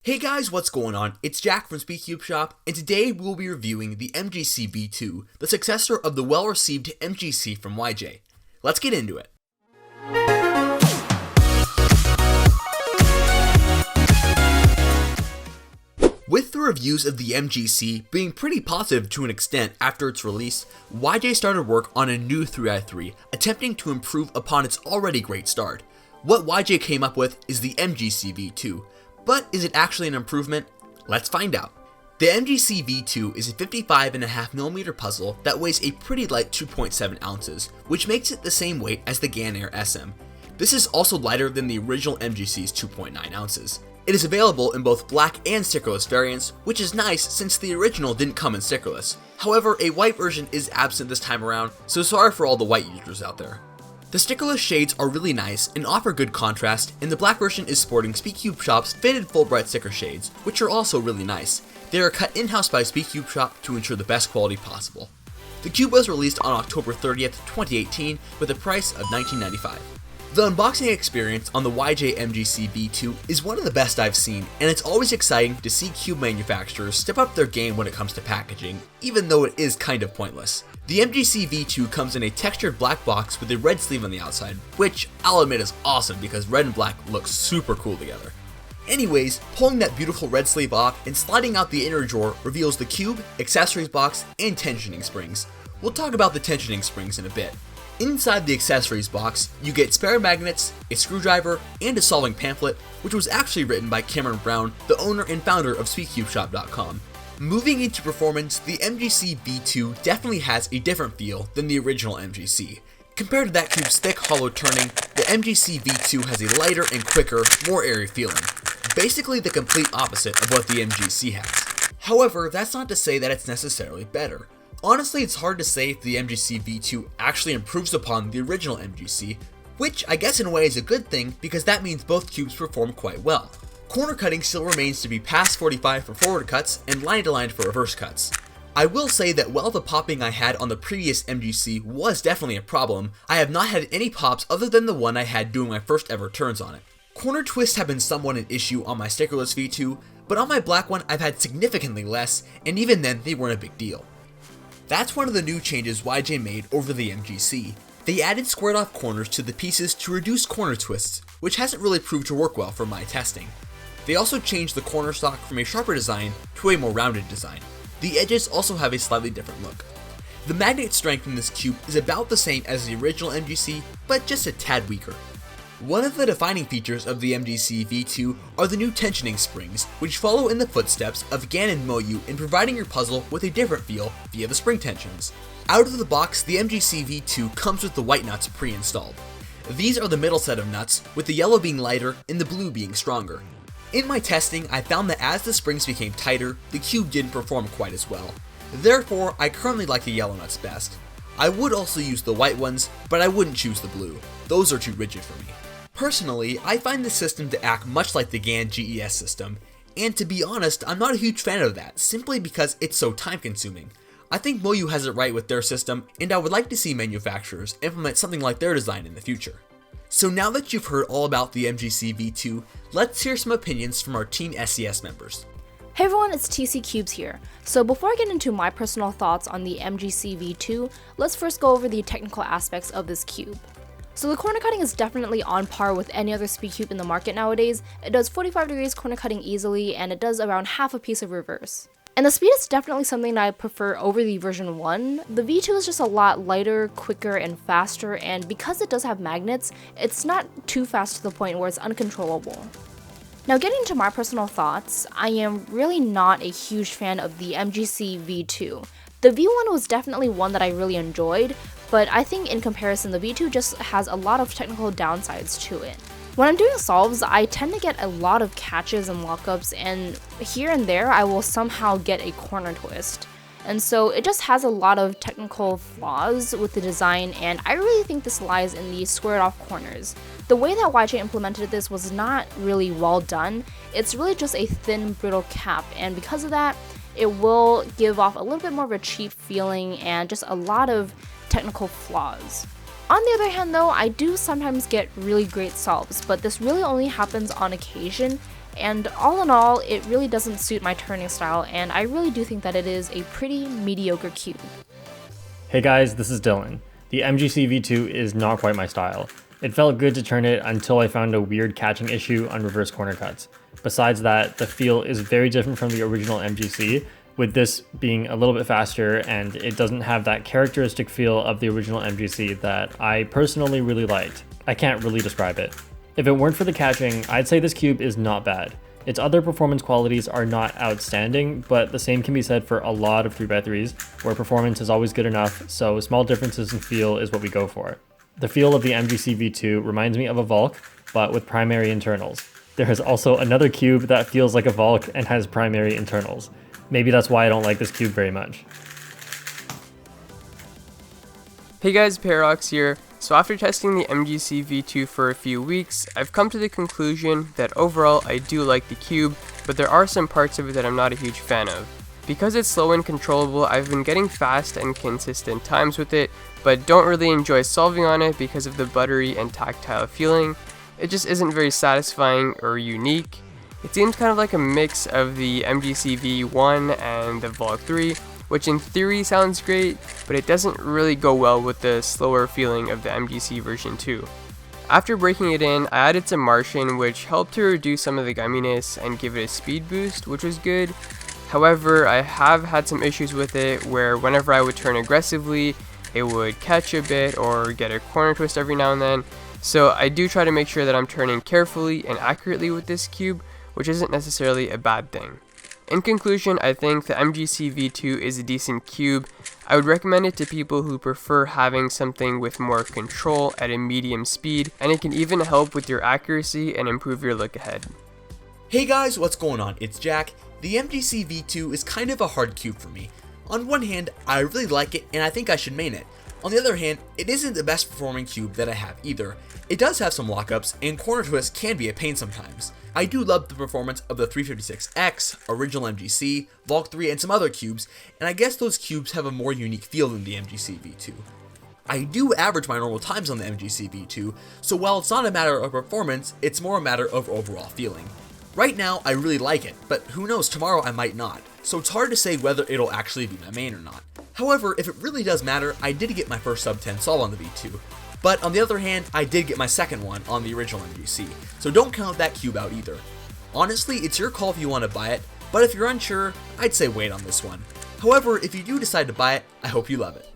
Hey guys, what's going on? It's Jack from SpeedCube Shop, and today we'll be reviewing the MGC V2, the successor of the well-received MGC from YJ. Let's get into it. With the reviews of the MGC being pretty positive to an extent after its release, YJ started work on a new 3i3, attempting to improve upon its already great start. What YJ came up with is the MGC V2. But is it actually an improvement? Let's find out. The MGC V2 is a 55.5mm puzzle that weighs a pretty light 2.7 ounces, which makes it the same weight as the Ganair SM. This is also lighter than the original MGC's 2.9 ounces. It is available in both black and stickerless variants, which is nice since the original didn't come in stickerless. However, a white version is absent this time around, so sorry for all the white users out there. The stickerless shades are really nice and offer good contrast, and the black version is sporting SpeedCube Shop's fitted full bright sticker shades, which are also really nice. They are cut in-house by SpeedCube Shop to ensure the best quality possible. The cube was released on October 30th, 2018 with a price of $19.95. The unboxing experience on the YJ MGC V2 is one of the best I've seen, and it's always exciting to see cube manufacturers step up their game when it comes to packaging, even though it is kind of pointless. The MGC V2 comes in a textured black box with a red sleeve on the outside, which I'll admit is awesome because red and black look super cool together. Anyways, pulling that beautiful red sleeve off and sliding out the inner drawer reveals the cube, accessories box, and tensioning springs. We'll talk about the tensioning springs in a bit. Inside the accessories box, you get spare magnets, a screwdriver, and a solving pamphlet, which was actually written by Cameron Brown, the owner and founder of SpeedCubeShop.com. Moving into performance, the MGC V2 definitely has a different feel than the original MGC. Compared to that cube's thick, hollow turning, the MGC V2 has a lighter and quicker, more airy feeling. Basically the complete opposite of what the MGC has. However, that's not to say that it's necessarily better. Honestly, it's hard to say if the MGC V2 actually improves upon the original MGC, which I guess in a way is a good thing because that means both cubes perform quite well. Corner cutting still remains to be past 45 for forward cuts and line to line for reverse cuts. I will say that while the popping I had on the previous MGC was definitely a problem, I have not had any pops other than the one I had doing my first ever turns on it. Corner twists have been somewhat an issue on my stickerless V2, but on my black one I've had significantly less, and even then they weren't a big deal. That's one of the new changes YJ made over the MGC. They added squared off corners to the pieces to reduce corner twists, which hasn't really proved to work well for my testing. They also changed the corner stock from a sharper design to a more rounded design. The edges also have a slightly different look. The magnet strength in this cube is about the same as the original MGC, but just a tad weaker. One of the defining features of the MGC V2 are the new tensioning springs, which follow in the footsteps of Gan and Moyu in providing your puzzle with a different feel via the spring tensions. Out of the box, the MGC V2 comes with the white nuts pre-installed. These are the middle set of nuts, with the yellow being lighter and the blue being stronger. In my testing, I found that as the springs became tighter, the cube didn't perform quite as well. Therefore, I currently like the yellow nuts best. I would also use the white ones, but I wouldn't choose the blue. Those are too rigid for me. Personally, I find the system to act much like the GAN GES system, and to be honest, I'm not a huge fan of that, simply because it's so time consuming. I think Moyu has it right with their system, and I would like to see manufacturers implement something like their design in the future. So now that you've heard all about the MGC V2, let's hear some opinions from our Team SES members. Hey everyone, it's TC Cubes here. So before I get into my personal thoughts on the MGC V2, let's first go over the technical aspects of this cube. So the corner cutting is definitely on par with any other speed cube in the market nowadays. It does 45 degrees corner cutting easily, and it does around half a piece of reverse. And the speed is definitely something that I prefer over the version 1. The V2 is just a lot lighter, quicker, and faster, and because it does have magnets, it's not too fast to the point where it's uncontrollable. Now getting into my personal thoughts, I am really not a huge fan of the MGC V2. The V1 was definitely one that I really enjoyed, but I think in comparison the V2 just has a lot of technical downsides to it. When I'm doing solves, I tend to get a lot of catches and lockups, and here and there I will somehow get a corner twist. And so it just has a lot of technical flaws with the design, and I really think this lies in the squared off corners. The way that YJ implemented this was not really well done. It's really just a thin, brittle cap, and because of that, it will give off a little bit more of a cheap feeling and just a lot of technical flaws. On the other hand though, I do sometimes get really great solves, but this really only happens on occasion, And all in all, it really doesn't suit my turning style, and I really do think that it is a pretty mediocre cube. Hey guys, this is Dylan. The MGC V2 is not quite my style. It felt good to turn it until I found a weird catching issue on reverse corner cuts. Besides that, the feel is very different from the original MGC, with this being a little bit faster, and it doesn't have that characteristic feel of the original MGC that I personally really liked. I can't really describe it. If it weren't for the catching, I'd say this cube is not bad. Its other performance qualities are not outstanding, but the same can be said for a lot of 3x3s, where performance is always good enough, so small differences in feel is what we go for. The feel of the MGC V2 reminds me of a Valk, but with primary internals. There is also another cube that feels like a Valk and has primary internals. Maybe that's why I don't like this cube very much. Hey guys, Paradox here. So after testing the MGC V2 for a few weeks, I've come to the conclusion that overall I do like the cube, but there are some parts of it that I'm not a huge fan of. Because it's slow and controllable, I've been getting fast and consistent times with it, but don't really enjoy solving on it because of the buttery and tactile feeling. It just isn't very satisfying or unique. It seems kind of like a mix of the MGC V1 and the Valk 3, which in theory sounds great, but it doesn't really go well with the slower feeling of the MGC version 2. After breaking it in, I added some Martian, which helped to reduce some of the gumminess and give it a speed boost, which was good. However, I have had some issues with it where whenever I would turn aggressively, it would catch a bit or get a corner twist every now and then. So I do try to make sure that I'm turning carefully and accurately with this cube, which isn't necessarily a bad thing. In conclusion, I think the MGC V2 is a decent cube. I would recommend it to people who prefer having something with more control at a medium speed, and it can even help with your accuracy and improve your look ahead. Hey guys, what's going on? It's Jack. The MGC V2 is kind of a hard cube for me. On one hand, I really like it and I think I should main it. On the other hand, it isn't the best performing cube that I have either. It does have some lockups, and corner twists can be a pain sometimes. I do love the performance of the 356X, original MGC, Valk 3, and some other cubes, and I guess those cubes have a more unique feel than the MGC V2. I do average my normal times on the MGC V2, so while it's not a matter of performance, it's more a matter of overall feeling. Right now, I really like it, but who knows, tomorrow I might not, so it's hard to say whether it'll actually be my main or not. However, if it really does matter, I did get my first sub 10 solve on the V2, but on the other hand, I did get my second one on the original MGC, so don't count that cube out either. Honestly, it's your call if you want to buy it, but if you're unsure, I'd say wait on this one. However, if you do decide to buy it, I hope you love it.